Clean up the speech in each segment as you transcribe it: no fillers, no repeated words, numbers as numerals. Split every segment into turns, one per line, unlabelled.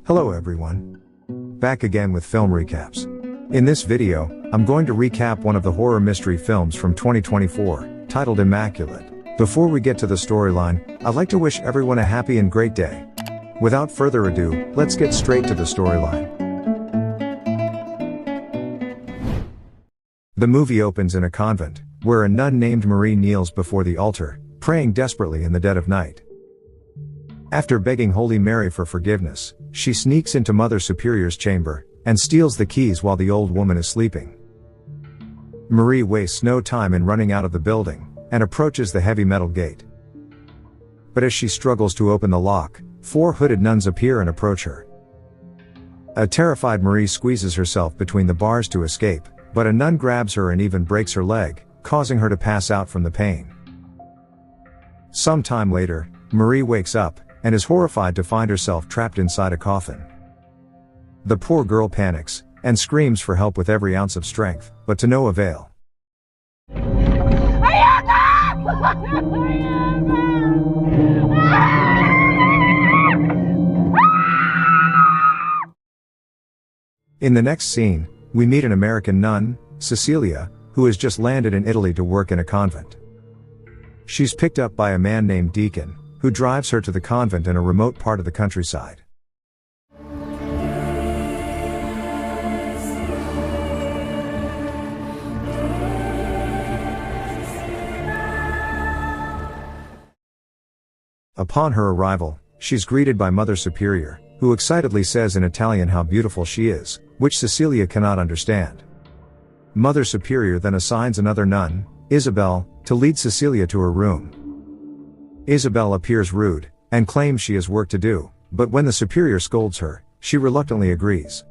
Hello everyone. Back again with film recaps. In this video, I'm going to recap one of the horror mystery films from 2024, titled Immaculate. Before we get to the storyline, I'd like to wish everyone a happy and great day. Without further ado, let's get straight to the storyline. The movie opens in a convent, where a nun named Marie kneels before the altar, praying desperately in the dead of night. After begging Holy Mary for forgiveness, she sneaks into Mother Superior's chamber, and steals the keys while the old woman is sleeping. Marie wastes no time in running out of the building, and approaches the heavy metal gate. But as she struggles to open the lock, 4 hooded nuns appear and approach her. A terrified Marie squeezes herself between the bars to escape, but a nun grabs her and even breaks her leg, causing her to pass out from the pain. Some time later, Marie wakes up, and is horrified to find herself trapped inside a coffin. The poor girl panics, and screams for help with every ounce of strength, but to no avail. In the next scene, we meet an American nun, Cecilia, who has just landed in Italy to work in a convent. She's picked up by a man named Deacon, who drives her to the convent in a remote part of the countryside. Upon her arrival, she's greeted by Mother Superior, who excitedly says in Italian how beautiful she is, which Cecilia cannot understand. Mother Superior then assigns another nun, Isabel, to lead Cecilia to her room. Isabel appears rude, and claims she has work to do, but when the Superior scolds her, she reluctantly agrees.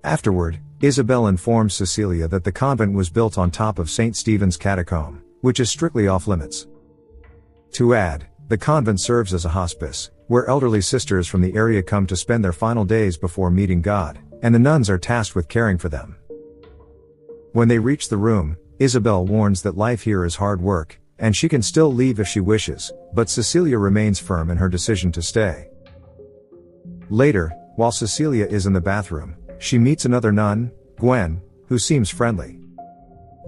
Afterward, Isabel informs Cecilia that the convent was built on top of St. Stephen's catacomb, which is strictly off-limits. To add, the convent serves as a hospice, where elderly sisters from the area come to spend their final days before meeting God, and the nuns are tasked with caring for them. When they reach the room, Isabel warns that life here is hard work, and she can still leave if she wishes, but Cecilia remains firm in her decision to stay. Later, while Cecilia is in the bathroom, she meets another nun, Gwen, who seems friendly.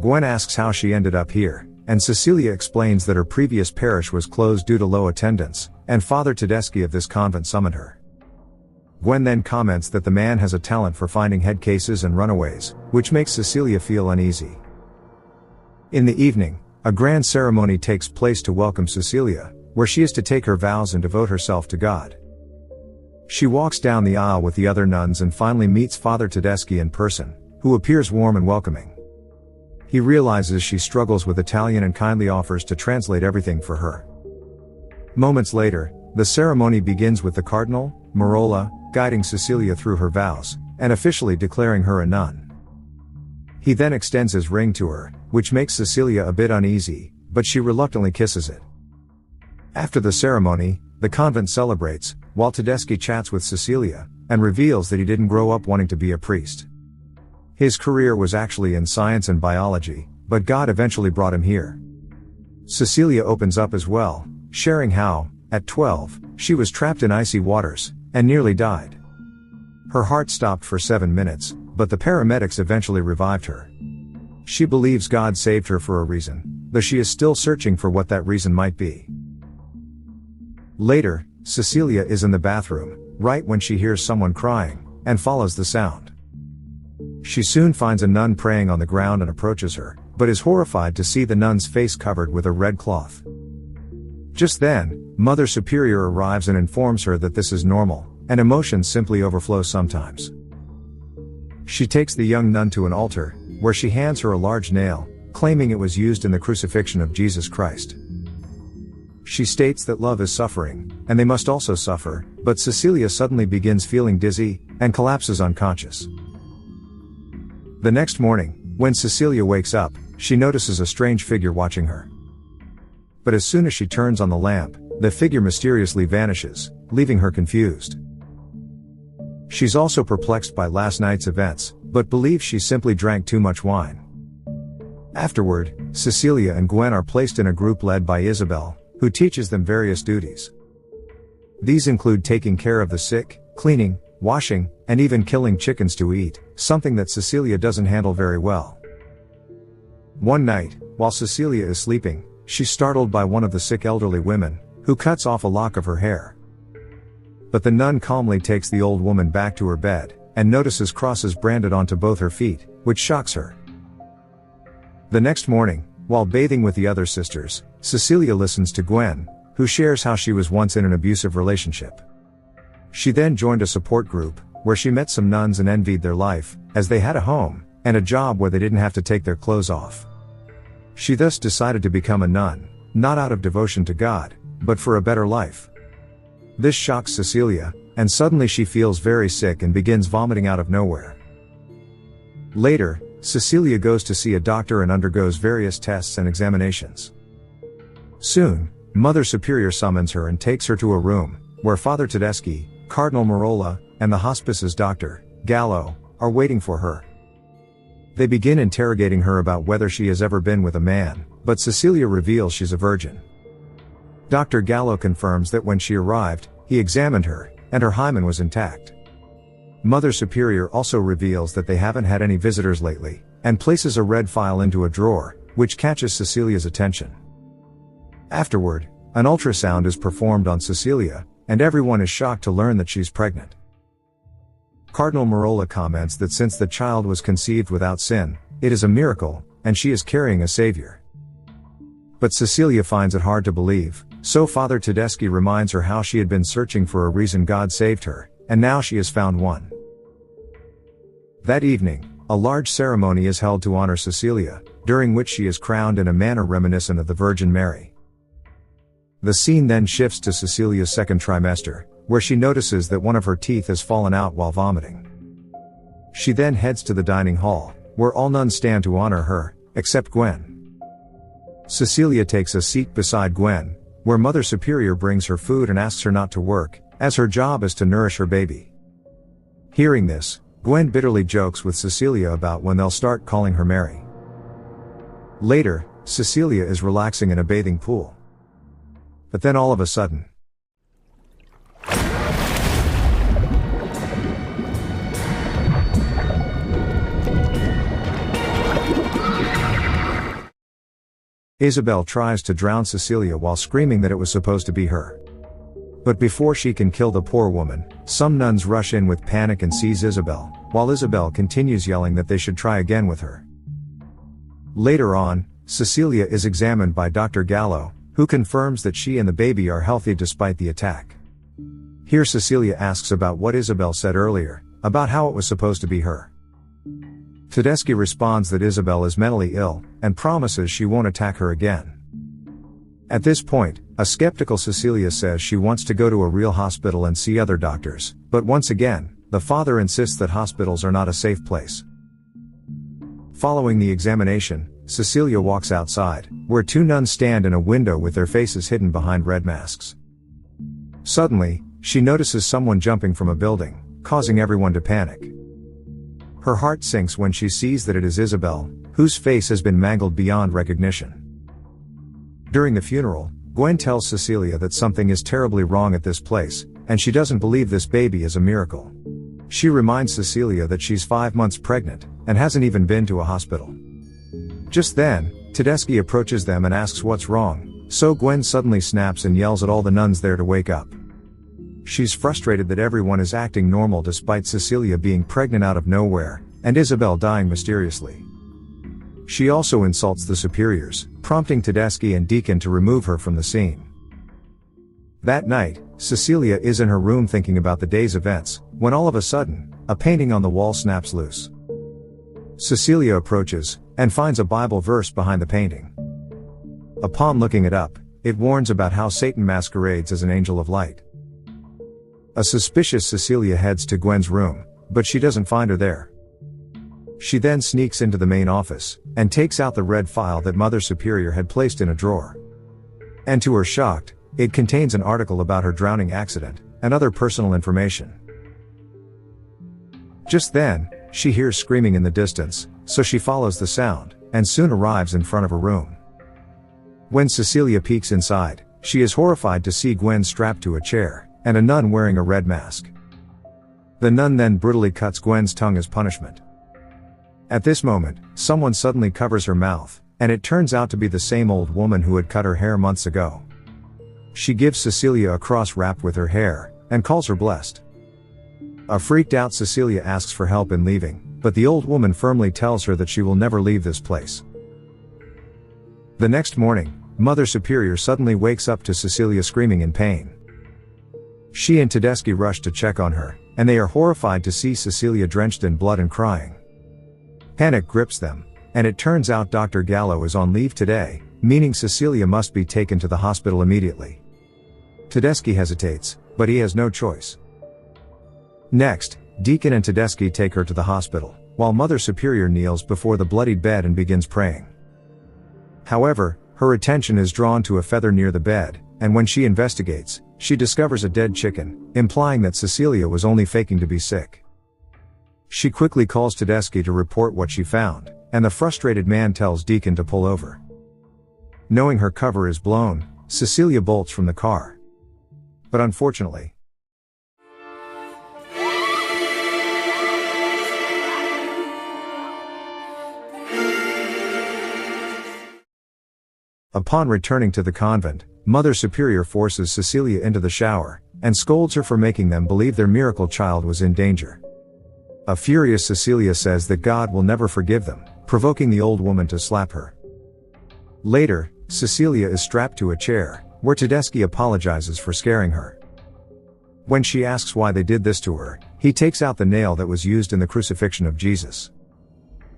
Gwen asks how she ended up here, and Cecilia explains that her previous parish was closed due to low attendance, and Father Tedeschi of this convent summoned her. Gwen then comments that the man has a talent for finding head cases and runaways, which makes Cecilia feel uneasy. In the evening, a grand ceremony takes place to welcome Cecilia, where she is to take her vows and devote herself to God. She walks down the aisle with the other nuns and finally meets Father Tedeschi in person, who appears warm and welcoming. He realizes she struggles with Italian and kindly offers to translate everything for her. Moments later, the ceremony begins with the Cardinal, Marola, guiding Cecilia through her vows, and officially declaring her a nun. He then extends his ring to her, which makes Cecilia a bit uneasy, but she reluctantly kisses it. After the ceremony, the convent celebrates, while Tedeschi chats with Cecilia, and reveals that he didn't grow up wanting to be a priest. His career was actually in science and biology, but God eventually brought him here. Cecilia opens up as well, sharing how, at 12, she was trapped in icy waters, and nearly died. Her heart stopped for 7 minutes, but the paramedics eventually revived her. She believes God saved her for a reason, though she is still searching for what that reason might be. Later, Cecilia is in the bathroom, right when she hears someone crying, and follows the sound. She soon finds a nun praying on the ground and approaches her, but is horrified to see the nun's face covered with a red cloth. Just then, Mother Superior arrives and informs her that this is normal, and emotions simply overflow sometimes. She takes the young nun to an altar, where she hands her a large nail, claiming it was used in the crucifixion of Jesus Christ. She states that love is suffering, and they must also suffer, but Cecilia suddenly begins feeling dizzy, and collapses unconscious. The next morning, when Cecilia wakes up, she notices a strange figure watching her. But as soon as she turns on the lamp, the figure mysteriously vanishes, leaving her confused. She's also perplexed by last night's events, but believes she simply drank too much wine. Afterward, Cecilia and Gwen are placed in a group led by Isabel, who teaches them various duties. These include taking care of the sick, cleaning, washing, and even killing chickens to eat, something that Cecilia doesn't handle very well. One night, while Cecilia is sleeping, she's startled by one of the sick elderly women, who cuts off a lock of her hair. But the nun calmly takes the old woman back to her bed, and notices crosses branded onto both her feet, which shocks her. The next morning, while bathing with the other sisters, Cecilia listens to Gwen, who shares how she was once in an abusive relationship. She then joined a support group, where she met some nuns and envied their life, as they had a home, and a job where they didn't have to take their clothes off. She thus decided to become a nun, not out of devotion to God, but for a better life. This shocks Cecilia, and suddenly she feels very sick and begins vomiting out of nowhere. Later, Cecilia goes to see a doctor and undergoes various tests and examinations. Soon, Mother Superior summons her and takes her to a room, where Father Tedeschi, Cardinal Merola, and the hospice's Dr. Gallo, are waiting for her. They begin interrogating her about whether she has ever been with a man, but Cecilia reveals she's a virgin. Dr. Gallo confirms that when she arrived, he examined her, and her hymen was intact. Mother Superior also reveals that they haven't had any visitors lately, and places a red file into a drawer, which catches Cecilia's attention. Afterward, an ultrasound is performed on Cecilia, and everyone is shocked to learn that she's pregnant. Cardinal Merola comments that since the child was conceived without sin, it is a miracle, and she is carrying a savior. But Cecilia finds it hard to believe, so Father Tedeschi reminds her how she had been searching for a reason God saved her, and now she has found one. That evening, a large ceremony is held to honor Cecilia, during which she is crowned in a manner reminiscent of the Virgin Mary. The scene then shifts to Cecilia's second trimester, where she notices that one of her teeth has fallen out while vomiting. She then heads to the dining hall, where all nuns stand to honor her, except Gwen. Cecilia takes a seat beside Gwen, where Mother Superior brings her food and asks her not to work, as her job is to nourish her baby. Hearing this, Gwen bitterly jokes with Cecilia about when they'll start calling her Mary. Later, Cecilia is relaxing in a bathing pool. But then all of a sudden, Isabel tries to drown Cecilia while screaming that it was supposed to be her. But before she can kill the poor woman, some nuns rush in with panic and seize Isabel, while Isabel continues yelling that they should try again with her. Later on, Cecilia is examined by Dr. Gallo, who confirms that she and the baby are healthy despite the attack. Here Cecilia asks about what Isabel said earlier, about how it was supposed to be her. Tedeschi responds that Isabel is mentally ill, and promises she won't attack her again. At this point, a skeptical Cecilia says she wants to go to a real hospital and see other doctors, but once again, the father insists that hospitals are not a safe place. Following the examination, Cecilia walks outside, where two nuns stand in a window with their faces hidden behind red masks. Suddenly, she notices someone jumping from a building, causing everyone to panic. Her heart sinks when she sees that it is Isabel, whose face has been mangled beyond recognition. During the funeral, Gwen tells Cecilia that something is terribly wrong at this place, and she doesn't believe this baby is a miracle. She reminds Cecilia that she's 5 months pregnant, and hasn't even been to a hospital. Just then, Tedeschi approaches them and asks what's wrong, so Gwen suddenly snaps and yells at all the nuns there to wake up. She's frustrated that everyone is acting normal despite Cecilia being pregnant out of nowhere, and Isabel dying mysteriously. She also insults the superiors, prompting Tedeschi and Deacon to remove her from the scene. That night, Cecilia is in her room thinking about the day's events, when all of a sudden, a painting on the wall snaps loose. Cecilia approaches, and finds a Bible verse behind the painting. Upon looking it up, it warns about how Satan masquerades as an angel of light. A suspicious Cecilia heads to Gwen's room, but she doesn't find her there. She then sneaks into the main office, and takes out the red file that Mother Superior had placed in a drawer. And to her shock, it contains an article about her drowning accident, and other personal information. Just then, she hears screaming in the distance, so she follows the sound, and soon arrives in front of her room. When Cecilia peeks inside, she is horrified to see Gwen strapped to a chair, and a nun wearing a red mask. The nun then brutally cuts Gwen's tongue as punishment. At this moment, someone suddenly covers her mouth, and it turns out to be the same old woman who had cut her hair months ago. She gives Cecilia a cross wrapped with her hair, and calls her blessed. A freaked out Cecilia asks for help in leaving, but the old woman firmly tells her that she will never leave this place. The next morning, Mother Superior suddenly wakes up to Cecilia screaming in pain. She and Tedeschi rush to check on her, and they are horrified to see Cecilia drenched in blood and crying. Panic grips them, and it turns out Dr. Gallo is on leave today, meaning Cecilia must be taken to the hospital immediately. Tedeschi hesitates, but he has no choice. Next, Deacon and Tedeschi take her to the hospital, while Mother Superior kneels before the bloodied bed and begins praying. However, her attention is drawn to a feather near the bed, and when she investigates, she discovers a dead chicken, implying that Cecilia was only faking to be sick. She quickly calls Tedeschi to report what she found, and the frustrated man tells Deacon to pull over. Knowing her cover is blown, Cecilia bolts from the car. But unfortunately, upon returning to the convent, Mother Superior forces Cecilia into the shower, and scolds her for making them believe their miracle child was in danger. A furious Cecilia says that God will never forgive them, provoking the old woman to slap her. Later, Cecilia is strapped to a chair, where Tedeschi apologizes for scaring her. When she asks why they did this to her, he takes out the nail that was used in the crucifixion of Jesus.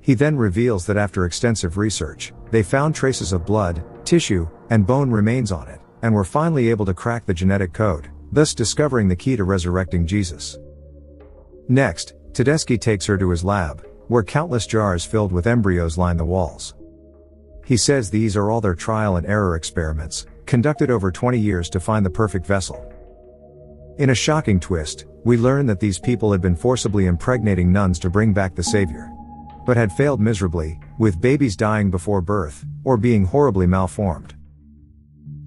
He then reveals that after extensive research, they found traces of blood, tissue, and bone remains on it, and were finally able to crack the genetic code, thus discovering the key to resurrecting Jesus. Next, Tedeschi takes her to his lab, where countless jars filled with embryos line the walls. He says these are all their trial and error experiments, conducted over 20 years to find the perfect vessel. In a shocking twist, we learn that these people had been forcibly impregnating nuns to bring back the Savior, but had failed miserably, with babies dying before birth, or being horribly malformed.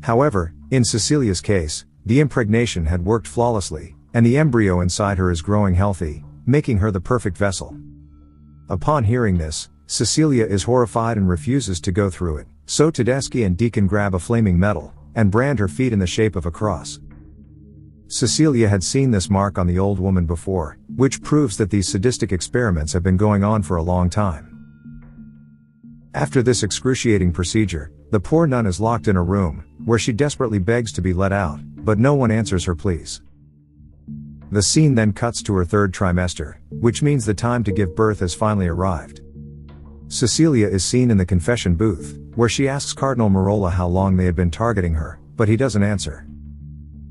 However, in Cecilia's case, the impregnation had worked flawlessly, and the embryo inside her is growing healthy, making her the perfect vessel. Upon hearing this, Cecilia is horrified and refuses to go through it, so Tedeschi and Deacon grab a flaming metal, and brand her feet in the shape of a cross. Cecilia had seen this mark on the old woman before, which proves that these sadistic experiments have been going on for a long time. After this excruciating procedure, the poor nun is locked in a room, where she desperately begs to be let out, but no one answers her pleas. The scene then cuts to her third trimester, which means the time to give birth has finally arrived. Cecilia is seen in the confession booth, where she asks Cardinal Merola how long they had been targeting her, but he doesn't answer.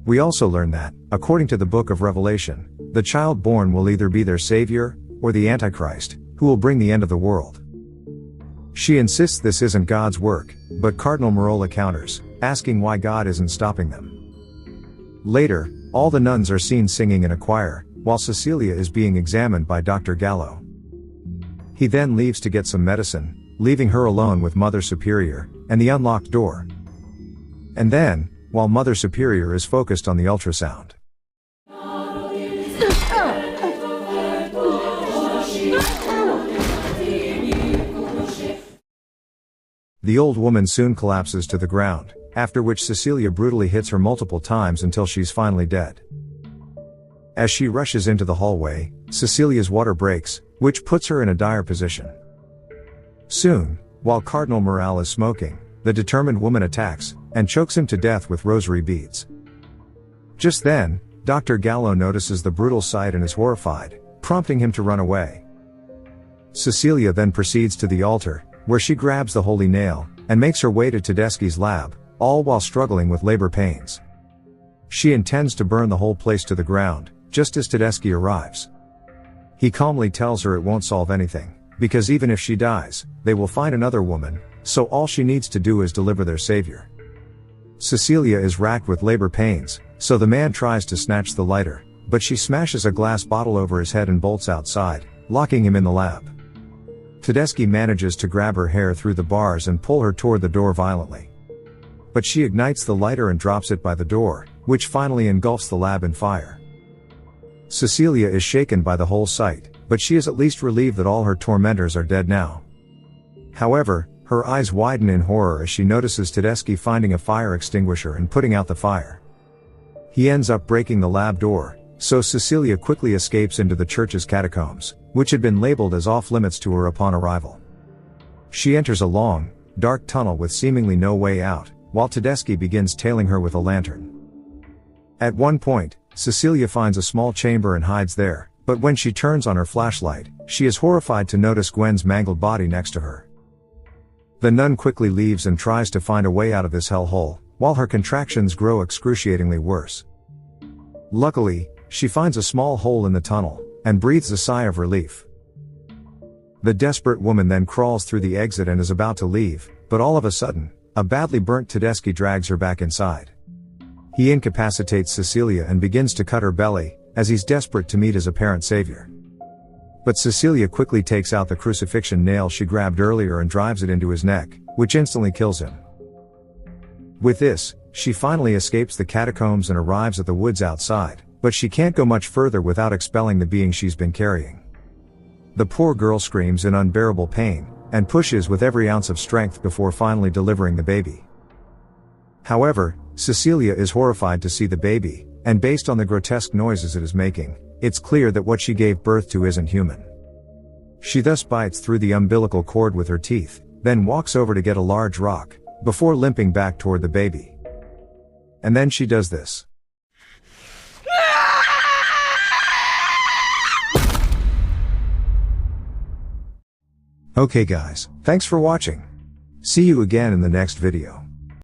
We also learn that, according to the book of Revelation, the child born will either be their savior, or the Antichrist, who will bring the end of the world. She insists this isn't God's work, but Cardinal Merola counters, asking why God isn't stopping them. Later, all the nuns are seen singing in a choir, while Cecilia is being examined by Dr. Gallo. He then leaves to get some medicine, leaving her alone with Mother Superior, and the unlocked door. And then, while Mother Superior is focused on the ultrasound, the old woman soon collapses to the ground, after which Cecilia brutally hits her multiple times until she's finally dead. As she rushes into the hallway, Cecilia's water breaks, which puts her in a dire position. Soon, while Cardinal Morale is smoking, the determined woman attacks, and chokes him to death with rosary beads. Just then, Dr. Gallo notices the brutal sight and is horrified, prompting him to run away. Cecilia then proceeds to the altar, where she grabs the holy nail, and makes her way to Tedeschi's lab, all while struggling with labor pains. She intends to burn the whole place to the ground, just as Tedeschi arrives. He calmly tells her it won't solve anything, because even if she dies, they will find another woman, so all she needs to do is deliver their savior. Cecilia is racked with labor pains, so the man tries to snatch the lighter, but she smashes a glass bottle over his head and bolts outside, locking him in the lab. Tedeschi manages to grab her hair through the bars and pull her toward the door violently. But she ignites the lighter and drops it by the door, which finally engulfs the lab in fire. Cecilia is shaken by the whole sight, but she is at least relieved that all her tormentors are dead now. However, her eyes widen in horror as she notices Tedeschi finding a fire extinguisher and putting out the fire. He ends up breaking the lab door, so Cecilia quickly escapes into the church's catacombs, which had been labeled as off-limits to her upon arrival. She enters a long, dark tunnel with seemingly no way out, while Tedeschi begins tailing her with a lantern. At one point, Cecilia finds a small chamber and hides there, but when she turns on her flashlight, she is horrified to notice Gwen's mangled body next to her. The nun quickly leaves and tries to find a way out of this hellhole, while her contractions grow excruciatingly worse. Luckily, she finds a small hole in the tunnel, and breathes a sigh of relief. The desperate woman then crawls through the exit and is about to leave, but all of a sudden, a badly burnt Tedeschi drags her back inside. He incapacitates Cecilia and begins to cut her belly, as he's desperate to meet his apparent savior. But Cecilia quickly takes out the crucifixion nail she grabbed earlier and drives it into his neck, which instantly kills him. With this, she finally escapes the catacombs and arrives at the woods outside, but she can't go much further without expelling the being she's been carrying. The poor girl screams in unbearable pain, and pushes with every ounce of strength before finally delivering the baby. However, Cecilia is horrified to see the baby, and based on the grotesque noises it is making, it's clear that what she gave birth to isn't human. She thus bites through the umbilical cord with her teeth, then walks over to get a large rock, before limping back toward the baby. And then she does this. Okay guys, thanks for watching. See you again in the next video.